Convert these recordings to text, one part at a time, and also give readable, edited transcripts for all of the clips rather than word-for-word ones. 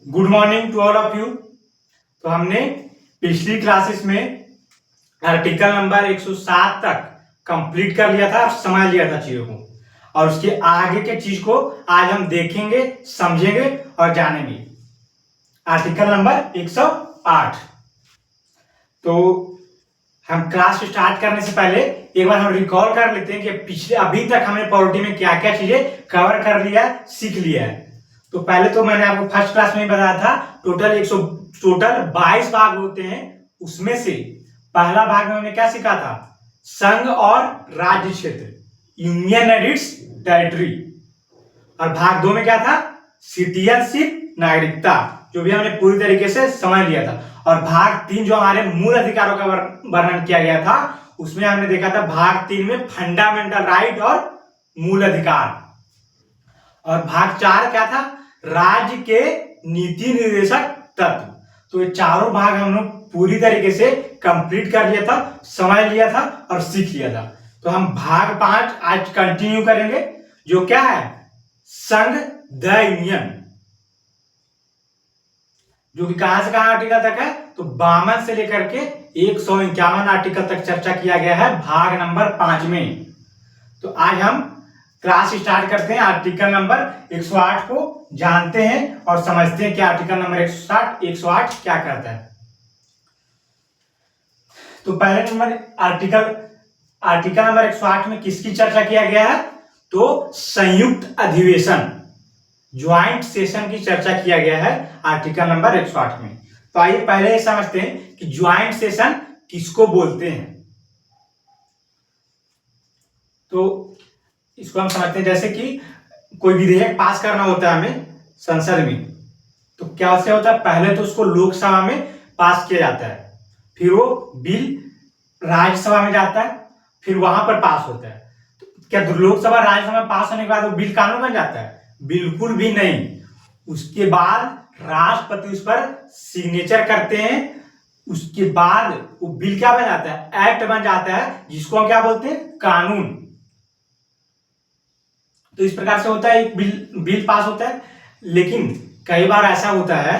Good morning to all of you. तो हमने पिछली क्लासेस में आर्टिकल नंबर 107 तक कंप्लीट कर लिया था और समझ लिया था चीजों को, और उसके आगे के चीज को आज हम देखेंगे, समझेंगे और जानेंगे। Article number 108। तो हम क्लास स्टार्ट करने से पहले एक बार हम रिकॉल कर लेते हैं कि पिछले अभी तक हमने पॉलिटी में क्या क्या चीजें कवर कर लिया, सीख लिया है। तो पहले तो मैंने आपको फर्स्ट क्लास में ही बताया था टोटल 22 भाग होते हैं। उसमें से पहला भाग में हमने क्या सीखा था? संघ और राज्य क्षेत्र, यूनियन एंड इट्स टेरिटरी। और भाग 2 में क्या था? सिटीजनशिप, नागरिकता, जो भी हमने पूरी तरीके से समझ लिया था। और भाग 3 जो हमारे मूल अधिकारों का वर्णन किया गया था, उसमें हमने देखा था भाग 3 में फंडामेंटल राइट और मूल अधिकार। और भाग 4 क्या था? राज्य के नीति निर्देशक तत्व। तो ये चारों भाग हम लोग पूरी तरीके से कंप्लीट कर लिया था, समझ लिया था और सीख लिया था। तो हम भाग 5 आज कंटिन्यू करेंगे, जो क्या है? संघ द यूनियन, जो कि कहां से कहां आर्टिकल तक है? तो 52 से लेकर के 151 आर्टिकल तक चर्चा किया गया है भाग नंबर 5 में। तो आज हम क्लास स्टार्ट करते हैं। आर्टिकल नंबर 108 को जानते हैं और समझते हैं कि आर्टिकल नंबर 108 क्या करता है। तो पहले नंबर आर्टिकल नंबर 108 में किसकी चर्चा किया गया है? तो संयुक्त अधिवेशन, ज्वाइंट सेशन की चर्चा किया गया है आर्टिकल नंबर 108 में। तो आइए पहले समझते हैं कि ज्वाइंट सेशन किसको बोलते हैं। तो इसको हम समझते हैं, जैसे कि कोई विधेयक पास करना होता है हमें संसद में, तो क्या से होता है? पहले तो उसको लोकसभा में पास किया जाता है, फिर वो बिल राज्यसभा में जाता है, फिर वहां पर पास होता है। तो क्या लोकसभा राज्यसभा में पास होने के बाद वो बिल कानून बन जाता है? बिल्कुल भी नहीं। उसके बाद राष्ट्रपति उस पर सिग्नेचर करते हैं। उसके बाद वो बिल क्या बन जाता है? एक्ट बन जाता है, जिसको हम क्या बोलते हैं? कानून। तो इस प्रकार से होता है, एक बिल पास होता है। लेकिन कई बार ऐसा होता है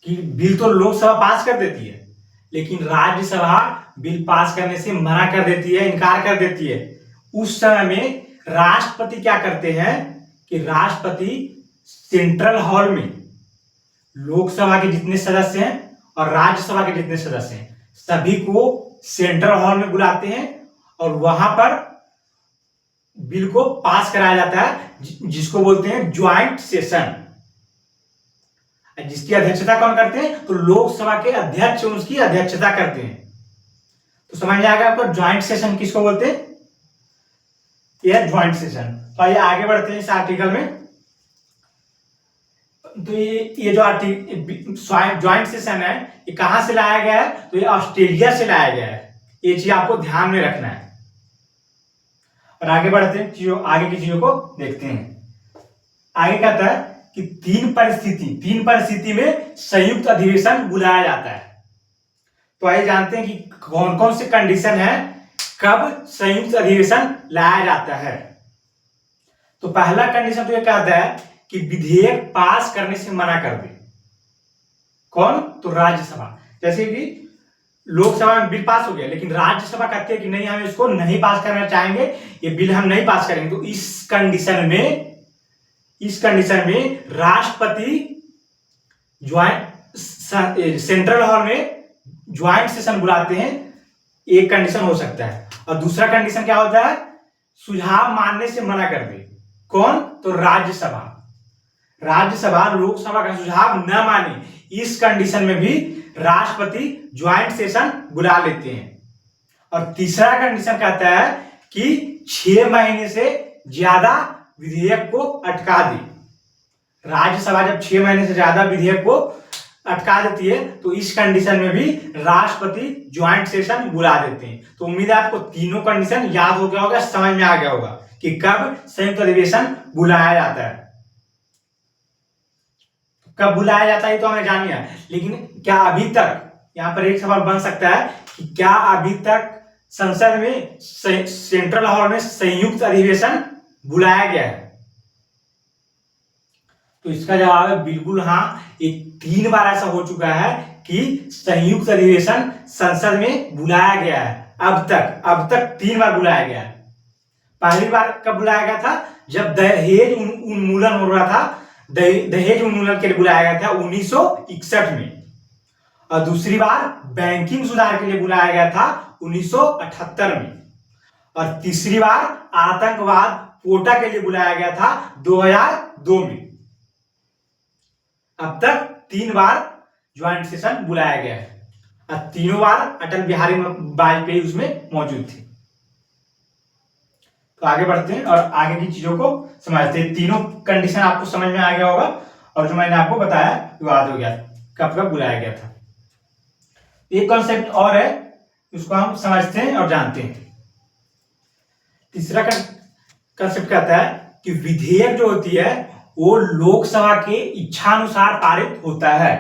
कि बिल तो लोकसभा पास कर देती है, लेकिन राज्यसभा बिल पास करने से मना कर देती है, इनकार कर देती है। उस समय में राष्ट्रपति क्या करते हैं कि राष्ट्रपति सेंट्रल हॉल में लोकसभा के जितने सदस्य हैं और राज्यसभा के जितने सदस्य हैं, सभी को सेंट्रल हॉल में बुलाते हैं और वहां पर बिल को पास कराया जाता है, जिसको बोलते हैं ज्वाइंट सेशन। जिसकी अध्यक्षता कौन करते हैं? तो लोकसभा के अध्यक्ष उसकी अध्यक्षता करते हैं। तो समझ आएगा आपको ज्वाइंट सेशन किसको बोलते हैं? यह ज्वाइंट सेशन। तो आइए आगे बढ़ते हैं इस आर्टिकल में। तो ये जो ज्वाइंट सेशन है, ये कहां से लाया गया है? तो ये ऑस्ट्रेलिया से लाया गया है। ये चीज आपको ध्यान में रखना है। और आगे बढ़ते हैं, आगे की चीजों को देखते हैं। आगे कहता है कि तीन परिस्थिति में संयुक्त अधिवेशन बुलाया जाता है। तो आइए जानते हैं कि कौन कौन से कंडीशन है कब संयुक्त अधिवेशन लाया जाता है। तो पहला कंडीशन तो ये कहता है कि विधेयक पास करने से मना कर दे। कौन? तो राज्यसभा। जैसे कि लोकसभा में बिल पास हो गया, लेकिन राज्यसभा कहती है कि नहीं, हम इसको नहीं पास करना चाहेंगे, ये बिल हम नहीं पास करेंगे। तो इस कंडीशन में राष्ट्रपति सेंट्रल हॉल में ज्वाइंट सेशन बुलाते हैं। एक कंडीशन हो सकता है। और दूसरा कंडीशन क्या होता है? सुझाव मानने से मना कर दे। कौन? तो राज्यसभा लोकसभा का सुझाव न माने, इस कंडीशन में भी राष्ट्रपति ज्वाइंट सेशन बुला लेते हैं। और तीसरा कंडीशन कहता है कि 6 महीने से ज्यादा विधेयक को अटका दे। राज्यसभा जब 6 महीने से ज्यादा विधेयक को अटका देती है, तो इस कंडीशन में भी राष्ट्रपति ज्वाइंट सेशन बुला देते हैं। तो उम्मीद है आपको तीनों कंडीशन याद हो गया होगा, समझ में आ गया होगा कि कब संयुक्त अधिवेशन बुलाया जाता है। कब बुलाया जाता है तो हमें जान लिया, लेकिन क्या अभी तक, यहां पर एक सवाल बन सकता है कि क्या अभी तक संसद में सेंट्रल हॉल में संयुक्त अधिवेशन बुलाया गया है? तो इसका जवाब है बिल्कुल हाँ। ये 3 बार ऐसा हो चुका है कि संयुक्त अधिवेशन संसद में बुलाया गया है। अब तक 3 बार बुलाया गया है। पहली बार कब बुलाया गया था? जब दहेज उन्मूलन हो रहा था, दहेज उन्मूलन के लिए बुलाया गया था 1961 में। और दूसरी बार बैंकिंग सुधार के लिए बुलाया गया था 1978 में। और तीसरी बार आतंकवाद कोटा के लिए बुलाया गया था 2002 में। अब तक 3 बार ज्वाइंट सेशन बुलाया गया है और तीनों बार अटल बिहारी वाजपेयी उसमें मौजूद थे। तो आगे बढ़ते हैं और आगे की चीजों को समझते हैं। तीनों कंडीशन आपको समझ में आ गया होगा और जो मैंने आपको बताया याद हो गया कब कब बुलाया गया था। एक कॉन्सेप्ट और है, उसको हम समझते हैं और जानते हैं। तीसरा कॉन्सेप्ट कहता है कि विधेयक जो होती है वो लोकसभा के इच्छानुसार पारित होता है।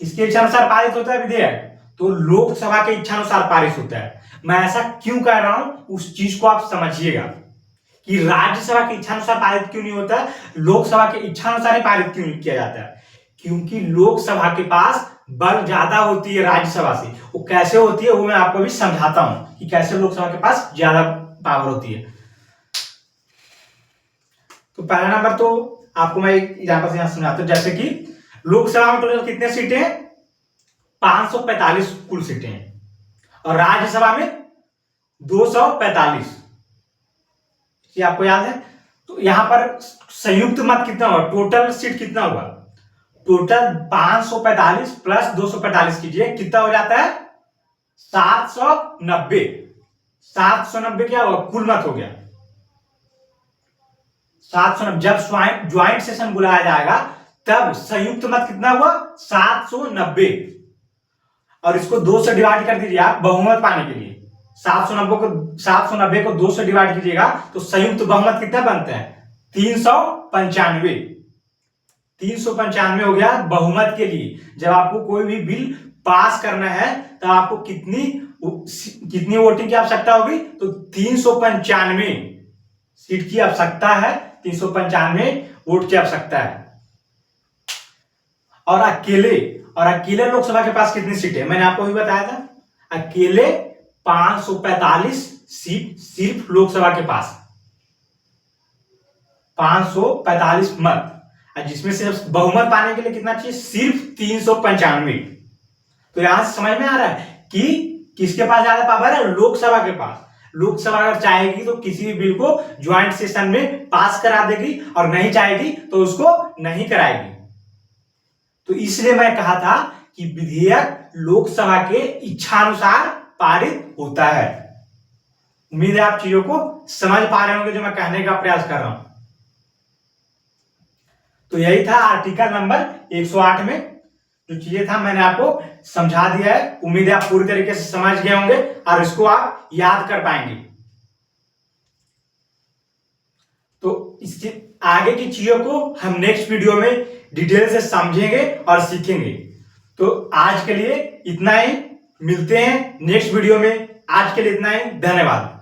किसके इच्छानुसार पारित होता है विधेयक? तो लोकसभा के इच्छानुसार पारित होता है। मैं ऐसा क्यों कह रहा हूं उस चीज को आप समझिएगा कि राज्यसभा के इच्छानुसार पारित क्यों नहीं होता है, लोकसभा के इच्छानुसार ही पारित क्यों नहीं किया जाता है? क्योंकि लोकसभा के पास बल ज्यादा होती है राज्यसभा से। वो कैसे होती है वो मैं आपको भी समझाता हूं कि कैसे लोकसभा के पास ज्यादा पावर होती है। तो पहला नंबर तो आपको मैं एक एग्जांपल से यहां समझाता हूं। जैसे कि लोकसभा में टोटल कितने सीटें हैं? 545 कुल सीटें हैं और राज्यसभा में 245। ये आपको याद है? तो यहां पर संयुक्त मत कितना हुआ? टोटल सीट कितना हुआ? टोटल 545 प्लस 245 कीजिए, कितना हो जाता है? 790। 790 क्या हुआ? कुल मत हो गया 790। जब ज्वाइंट सेशन बुलाया जाएगा तब संयुक्त मत कितना हुआ? 790। और इसको 2 से डिवाइड कर दीजिए आप बहुमत पाने के लिए। 790 को 2 से डिवाइड कीजिएगा तो संयुक्त बहुमत कितना बनता है? 395। 395 हो गया बहुमत के लिए। जब आपको कोई भी बिल पास करना है तो आपको कितनी वोटिंग की आवश्यकता होगी? तो 395 सीट की आवश्यकता है, 395 वोट की आवश्यकता है। और अकेले लोकसभा के पास कितनी सीटें? मैंने आपको भी बताया था, अकेले 545 सीट सिर्फ लोकसभा के पास, 545 मत, जिसमें से बहुमत पाने के लिए कितना चाहिए? सिर्फ 395। तो यहां से समझ में आ रहा है कि किसके पास ज्यादा पावर है? लोकसभा के पास। लोकसभा अगर चाहेगी तो किसी भी बिल को ज्वाइंट सेशन में पास करा देगी और नहीं चाहेगी तो उसको नहीं कराएगी। तो इसलिए मैं कहा था कि विधेयक लोकसभा के इच्छानुसार पारित होता है। उम्मीद है आप चीजों को समझ पा रहे होंगे जो मैं कहने का प्रयास कर रहा हूं। तो यही था आर्टिकल नंबर 108 में जो चीजें था मैंने आपको समझा दिया है। उम्मीद है आप पूरी तरीके से समझ गए होंगे और इसको आप याद कर पाएंगे। तो इसके आगे की चीजों को हम नेक्स्ट वीडियो में डिटेल से समझेंगे और सीखेंगे। तो आज के लिए इतना ही, मिलते हैं नेक्स्ट वीडियो में। आज के लिए इतना ही, धन्यवाद।